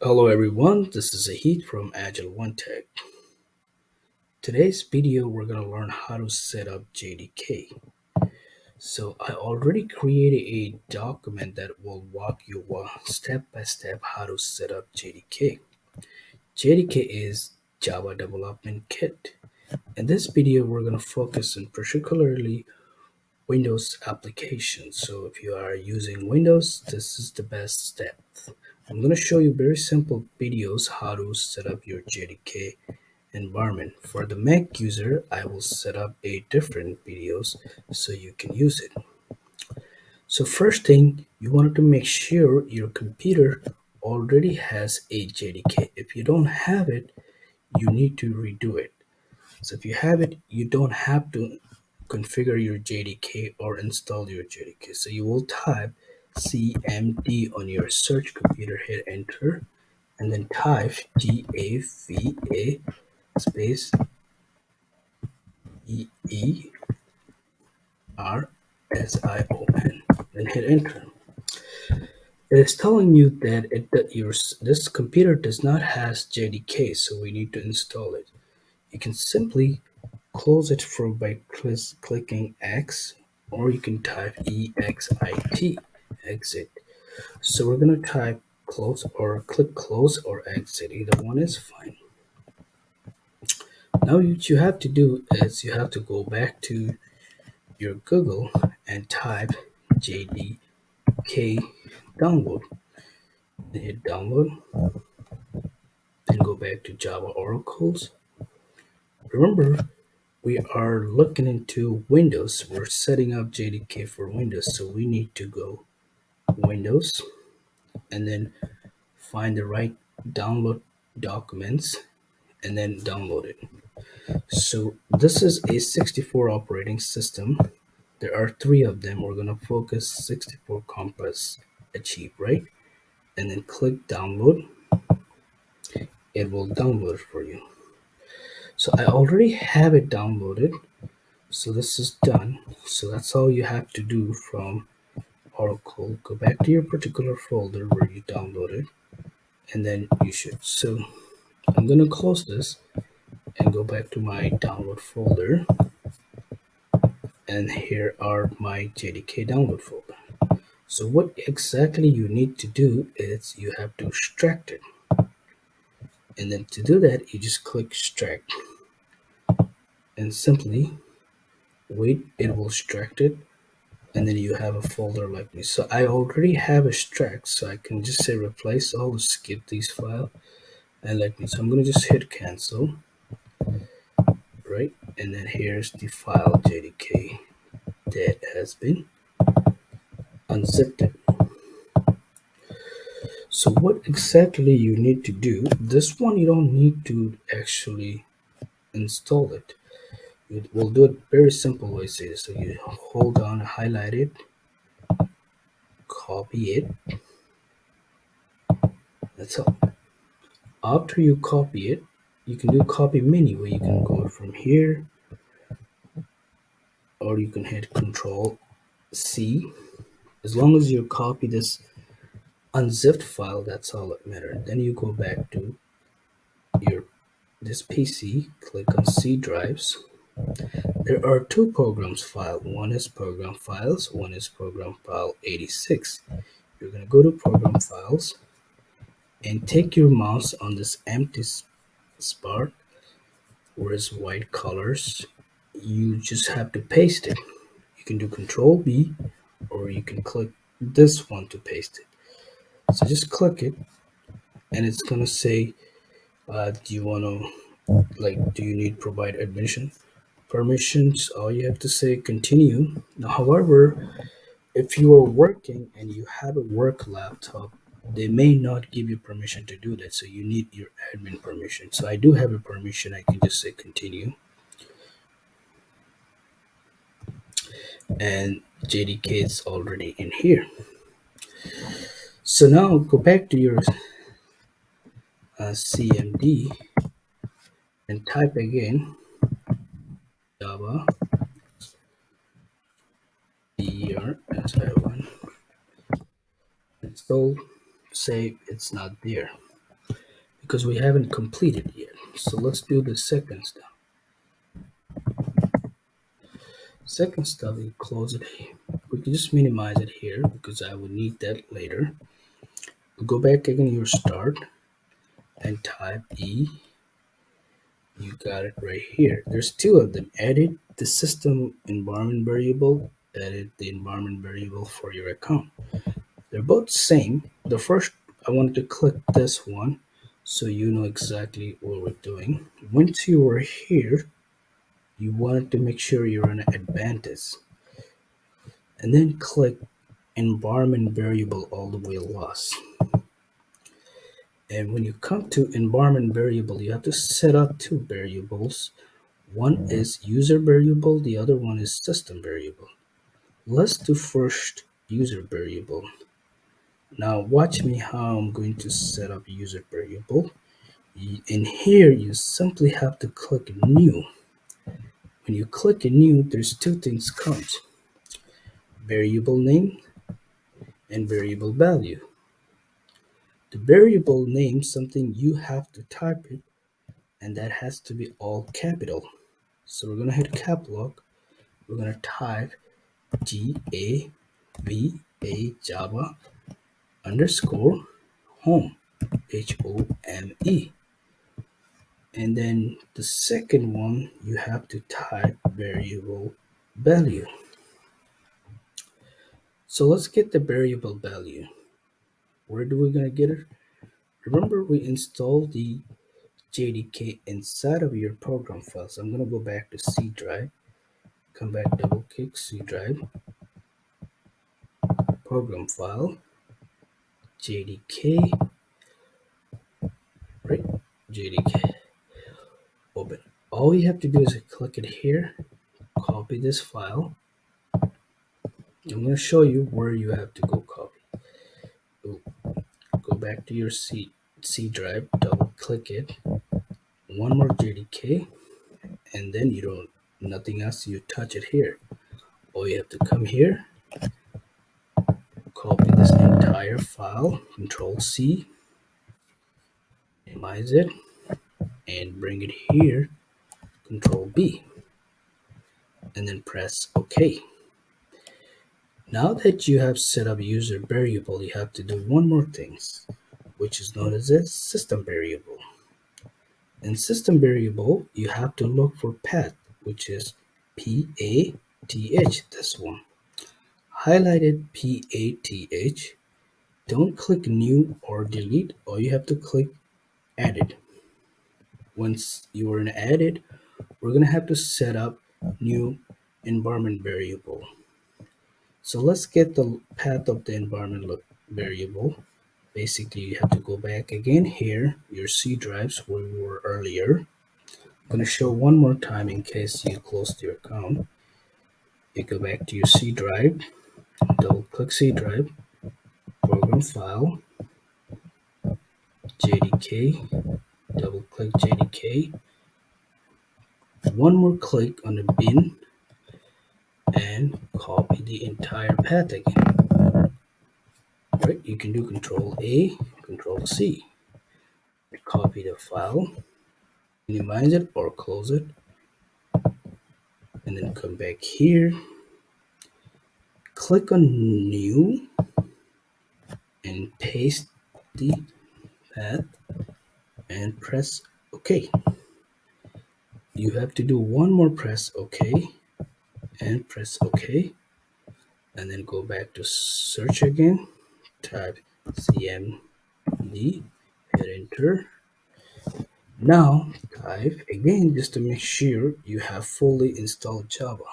Hello everyone, this is Zahid from Agile One Tech. Today's video we're going to learn how to set up JDK. So I already created a document that will walk you step by step how to set up JDK. JDK is Java Development Kit. In this video we're going to focus on particularly Windows applications. So if you are using Windows, this is the best step. I'm going to show you very simple videos how to set up your JDK environment. For the Mac user, I will set up a different videos so you can use it. So first thing, you wanted to make sure your computer already has a JDK. If you don't have it, you need to redo it. So if you have it, you don't have to configure your JDK or install your JDK. So you will type cmd on your search computer, hit enter, and then type GAVA space EERSION, then hit enter. It is telling you that this computer does not has JDK, so we need to install it. You can simply close it by clicking X, or you can type EXIT, exit. So we're gonna type close or click close or exit. Either one is fine. Now what you have to do is you have to go back to your Google and type JDK download. Then hit download, then go back to Java Oracles. Remember, we are looking into Windows. We're setting up JDK for Windows, so we need to go Windows and then find the right download documents and then download it. So this is a 64 operating system. There are three of them. We're going to focus 64 Compass Achieve, right? And then click download. It will download it for you. So I already have it downloaded. So this is done. So that's all you have to do from Oracle. Go back to your particular folder where you downloaded, and then you should. So I'm going to close this and go back to my download folder. And here are my JDK download folder. So what exactly you need to do is you have to extract it. And then to do that, you just click extract and simply wait, it will extract it. And then you have a folder like this. So I already have extract, so I can just say replace all, skip these files and let me. So I'm going to just hit cancel, right? And then here's the file JDK that has been unzipped. So what exactly you need to do, this one you don't need to actually install it. We'll do it very simple way. So you hold on, highlight it, copy it. That's all. After you copy it, you can do copy menu where you can go from here, or you can hit Control C. As long as you copy this unzipped file, that's all that matters. Then you go back to your this PC, click on C drives. There are two programs file. One is program files, one is program file 86. You're going to go to program files and take your mouse on this empty spot where it's white colors. You just have to paste it. You can do Control B, or you can click this one to paste it. So just click it and it's going to say, do you want to, do you need provide admission permissions? All you have to say continue. Now, however, if you are working and you have a work laptop, they may not give you permission to do that. So you need your admin permission. So I do have a permission. I can just say continue. And JDK is already in here. So now go back to your CMD and type again Java ERSI1 install. Say it's not there. because we haven't completed yet. So let's do the second step. Second step, we close it here. We can just minimize it here because I will need that later. We go back again to your start and type E. You got it right here. There's two of them. Edit the system environment variable, edit the environment variable for your account. They're both same. The first, I wanted to click this one so you know exactly what we're doing. Once you are here, you wanted to make sure you're in Advantage and then click environment variable all the way last. And when you come to environment variable, you have to set up two variables. One is user variable, the other one is system variable. Let's do first user variable. Now watch me how I'm going to set up user variable. In here, you simply have to click new. When you click new, there's two things comes. Variable name and variable value. The variable name, something you have to type it, and that has to be all capital. So we're gonna hit cap lock. We're gonna type Java underscore home, HOME. And then the second one, you have to type variable value. So let's get the variable value. Where do we gonna get it? Remember, we installed the JDK inside of your program file. So I'm gonna go back to C drive, come back, double click C drive, program file, JDK, right? JDK, open. All you have to do is click it here, copy this file. I'm gonna show you where you have to go copy. Go back to your C drive, double click it, one more JDK, and then you don't, nothing else, you touch it here. Or you have to come here, copy this entire file, Control C, minimize it, and bring it here, Control B, and then press OK. Now that you have set up user variable, you have to do one more thing, which is known as a system variable. In system variable, you have to look for path, which is PATH, this one. Highlighted PATH. Don't click new or delete, or you have to click added. Once you are in added, we're going to have to set up new environment variable. So let's get the path of the environment variable. Basically, you have to go back again here, your C drives where we were earlier. I'm going to show one more time in case you closed your account. You go back to your C drive, double click C drive, program file, JDK, double click JDK, one more click on the bin, and copy the entire path again. Right, you can do Control A, Control C. Copy the file, minimize it or close it, and then come back here, click on new, and paste the path and press OK. You have to do one more press OK and press OK, and then go back to search again, type CMD, hit enter. Now type again just to make sure you have fully installed Java.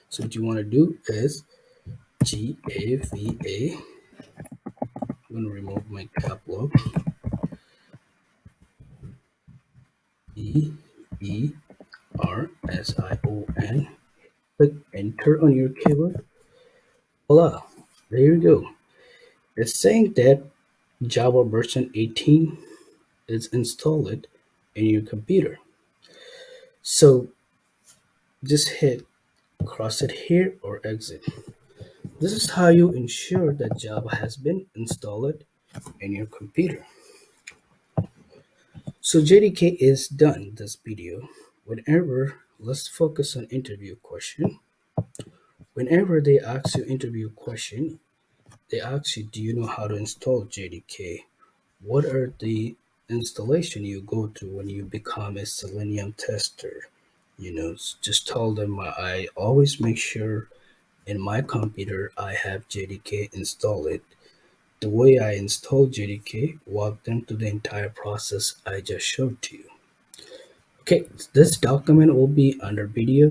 So what you want to do is GAVA. I'm going to remove my cap lock. EERSION. Click enter on your keyboard. Voila, there you go. It's saying that Java version 18 is installed in your computer. So just hit cross it here or exit. This is how you ensure that Java has been installed in your computer. So JDK is done this video. Whenever, let's focus on interview question. Whenever they ask you interview question, they ask you, do you know how to install JDK? What are the installation you go through when you become a Selenium tester? Just tell them I always make sure in my computer I have JDK installed. The way I install JDK, walk them through the entire process I just showed to you. Okay, this document will be under video.